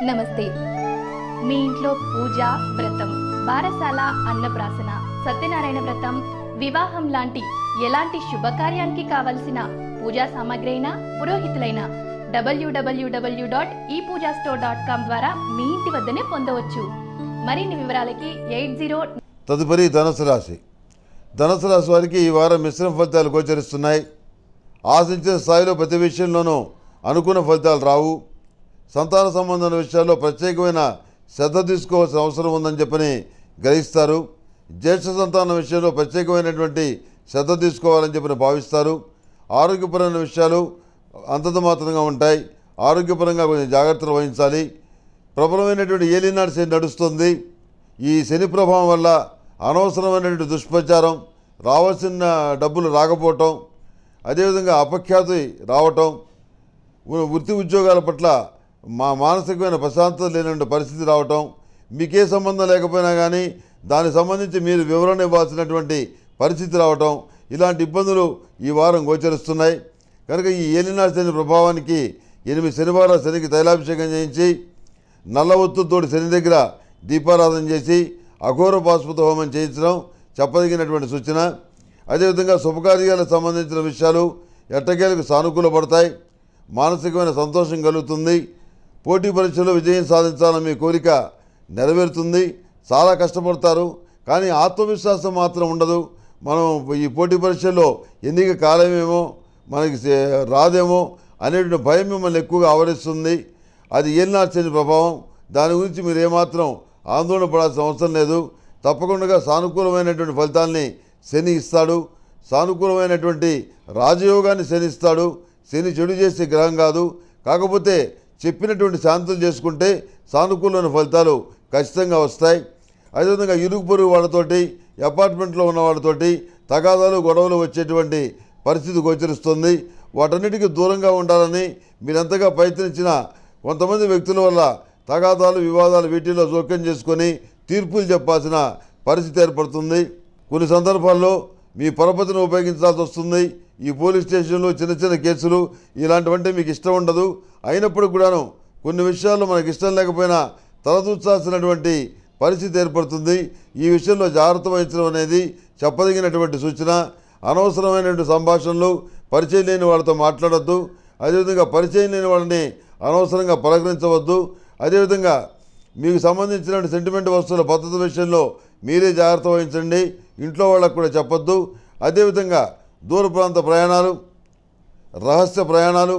నమస్తే. మీ ఇంట్లో పూజ, వ్రతం, బారసాల, అన్నప్రాసన, సత్యనారాయణ వ్రతం, వివాహం లాంటి ఎలాంటి శుభకార్యానికి కావలసిన పూజా సామాగ్రి అయినా, పురోహితులైన www.epoojastore.com ద్వారా మీ ఇంటి వద్దనే పొందవచ్చు. మరిన్ని వివరాలకి 80. తదుపరి ధనుసు రాశి. ధనుసు రాశి వారికి ఈ వారం మిశ్రమ ఫలితాలు గోచరిస్తున్నాయి. ఆశించిన స్థాయిలో ప్రతి విషయంలోనూ అనుకున్న ఫలితాలు రావు. సంతాన సంబంధమైన విషయాల్లో ప్రత్యేకమైన శ్రద్ధ తీసుకోవాల్సిన అవసరం ఉందని చెప్పని గ్రహిస్తారు. జ్యేష్ఠ సంతానం విషయంలో ప్రత్యేకమైనటువంటి శ్రద్ధ తీసుకోవాలని చెప్పని భావిస్తారు. ఆరోగ్యపరమైన విషయాలు అంతంత మాత్రంగా ఉంటాయి. ఆరోగ్యపరంగా కొంచెం జాగ్రత్తలు వహించాలి. ప్రబలమైనటువంటి ఏలినాడు శని నడుస్తుంది. ఈ శని ప్రభావం వల్ల అనవసరమైనటువంటి దుష్ప్రచారం, రావాల్సిన డబ్బులు రాకపోవటం, అదేవిధంగా అపఖ్యాతి రావటం, వృత్తి ఉద్యోగాల పట్ల మానసికమైన ప్రశాంతత లేనటువంటి పరిస్థితి రావటం, మీకే సంబంధం లేకపోయినా కానీ దానికి సంబంధించి మీరు వివరణ ఇవ్వాల్సినటువంటి పరిస్థితి రావటం, ఇలాంటి ఇబ్బందులు ఈ వారం గోచరిస్తున్నాయి. కనుక ఈ ఏలినాడు శని ప్రభావానికి 8 శనివారాలు శనికి తైలాభిషేకం చేయించి, నల్ల ఒత్తుతోటి శని దగ్గర దీపారాధన చేసి అఘోర పాశుపత హోమం చేయించడం చెప్పదగినటువంటి సూచన. అదేవిధంగా శుభకార్యాలకు సంబంధించిన విషయాలు ఎట్టకేలకు సానుకూల పడతాయి. మానసికమైన సంతోషం కలుగుతుంది. పోటీ పరీక్షలో విజయం సాధించాలని మీ కోరిక నెరవేరుతుంది. చాలా కష్టపడతారు, కానీ ఆత్మవిశ్వాసం మాత్రం ఉండదు. మనం ఈ పోటీ పరీక్షల్లో ఎన్నిక కాలమేమో, మనకి రాదేమో అనేటువంటి భయం మిమ్మల్ని ఎక్కువగా ఆవరిస్తుంది. అది ఏలినాడు శని ప్రభావం. దాని గురించి మీరు ఏమాత్రం ఆందోళన పడాల్సిన అవసరం లేదు. తప్పకుండా సానుకూలమైనటువంటి ఫలితాల్ని శని ఇస్తాడు. సానుకూలమైనటువంటి రాజయోగాన్ని శని ఇస్తాడు. శని చెడు చేసే గ్రహం కాదు. కాకపోతే చెప్పినటువంటి శాంతులు చేసుకుంటే సానుకూలమైన ఫలితాలు ఖచ్చితంగా వస్తాయి. అదేవిధంగా ఇరుగు పొరుగు వాళ్ళతోటి, అపార్ట్మెంట్లో ఉన్న వాళ్ళతోటి తగాదాలు, గొడవలు వచ్చేటువంటి పరిస్థితి గోచరిస్తుంది. వాటన్నిటికీ దూరంగా ఉండాలని మీరెంతగా ప్రయత్నించినా కొంతమంది వ్యక్తుల వల్ల తగాదాలు, వివాదాలు వీటిల్లో జోక్యం చేసుకొని తీర్పులు చెప్పాల్సిన పరిస్థితి ఏర్పడుతుంది. కొన్ని సందర్భాల్లో మీ పరపతిని ఉపయోగించాల్సి వస్తుంది. ఈ పోలీస్ స్టేషన్లు, చిన్న చిన్న కేసులు ఇలాంటివంటే మీకు ఇష్టం ఉండదు. అయినప్పుడు కూడాను కొన్ని విషయాల్లో మనకి ఇష్టం లేకపోయినా తలదూర్చాల్సినటువంటి పరిస్థితి ఏర్పడుతుంది. ఈ విషయంలో జాగ్రత్త వహించడం అనేది చెప్పదగినటువంటి సూచన. అనవసరమైనటువంటి సంభాషణలు, పరిచయం లేని వాళ్ళతో మాట్లాడొద్దు. అదేవిధంగా పరిచయం లేని వాళ్ళని అనవసరంగా పలకరించవద్దు. అదేవిధంగా మీకు సంబంధించిన సెంటిమెంట్ వస్తువుల భద్రత విషయంలో మీరే జాగ్రత్త వహించండి. ఇంట్లో వాళ్ళకు కూడా చెప్పొద్దు. అదేవిధంగా దూర ప్రాంత ప్రయాణాలు, రహస్య ప్రయాణాలు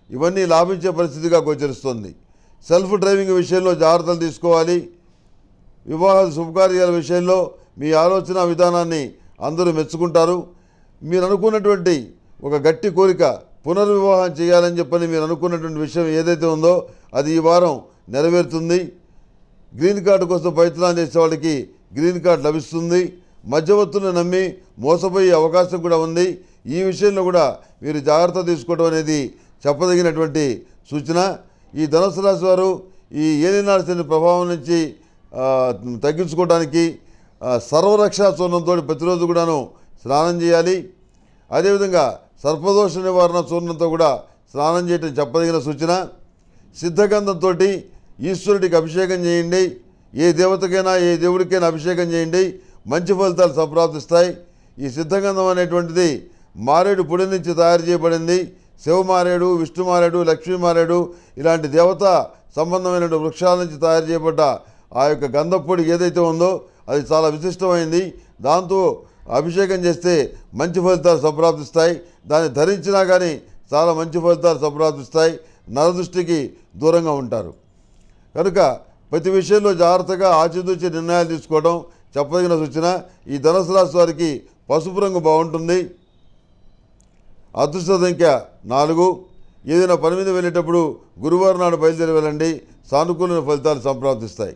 ఇవన్నీ లాభించే పరిస్థితిగా గోచరిస్తుంది. సెల్ఫ్ డ్రైవింగ్ విషయంలో జాగ్రత్తలు తీసుకోవాలి. వివాహ శుభకార్యాల విషయంలో మీ ఆలోచన విధానాన్ని అందరూ మెచ్చుకుంటారు. మీరు అనుకున్నటువంటి ఒక గట్టి కోరిక, పునర్వివాహం చేయాలని చెప్పని మీరు అనుకున్నటువంటి విషయం ఏదైతే ఉందో అది ఈ వారం నెరవేరుతుంది. గ్రీన్ కార్డు కోసం ప్రయత్నాలు చేసే వాళ్ళకి గ్రీన్ కార్డు లభిస్తుంది. మధ్యవర్తులను నమ్మి మోసపోయే అవకాశం కూడా ఉంది. ఈ విషయంలో కూడా మీరు జాగ్రత్త తీసుకోవడం అనేది చెప్పదగినటువంటి సూచన. ఈ ధనుసు రాశి వారు ఈ ఏలినాడు శని ప్రభావం నుంచి తగ్గించుకోవడానికి సర్వరక్షా చూర్ణంతో ప్రతిరోజు కూడాను స్నానం చేయాలి. అదేవిధంగా సర్పదోష నివారణ చూర్ణంతో కూడా స్నానం చేయటం చెప్పదగిన సూచన. సిద్ధగంధంతో ఈశ్వరుడికి అభిషేకం చేయండి. ఏ దేవతకైనా, ఏ దేవుడికైనా అభిషేకం చేయండి. మంచి ఫలితాలు సంప్రాప్తిస్తాయి. ఈ సిద్ధగంధం అనేటువంటిది మారేడు పొడి నుంచి తయారు చేయబడింది. శివమారేడు, విష్ణుమారేడు, లక్ష్మీమారేడు ఇలాంటి దేవతా సంబంధమైన వృక్షాల నుంచి తయారు చేయబడ్డ ఆ యొక్క గంధపొడి ఏదైతే ఉందో అది చాలా విశిష్టమైంది. దాంతో అభిషేకం చేస్తే మంచి ఫలితాలు సంప్రాప్తిస్తాయి. దాన్ని ధరించినా కానీ చాలా మంచి ఫలితాలు సంప్రాప్తిస్తాయి. నరదృష్టికి దూరంగా ఉంటారు. కనుక ప్రతి విషయంలో జాగ్రత్తగా ఆచితూచి నిర్ణయాలు తీసుకోవడం చెప్పదగిన సూచన. ఈ ధనుసు రాశి వారికి పసుపు రంగు బాగుంటుంది. అదృష్ట సంఖ్య 4. ఏదైనా పని మీద వెళ్ళేటప్పుడు గురువారం నాడు బయలుదేరి వెళ్ళండి. సానుకూల ఫలితాలు సంప్రాప్తిస్తాయి.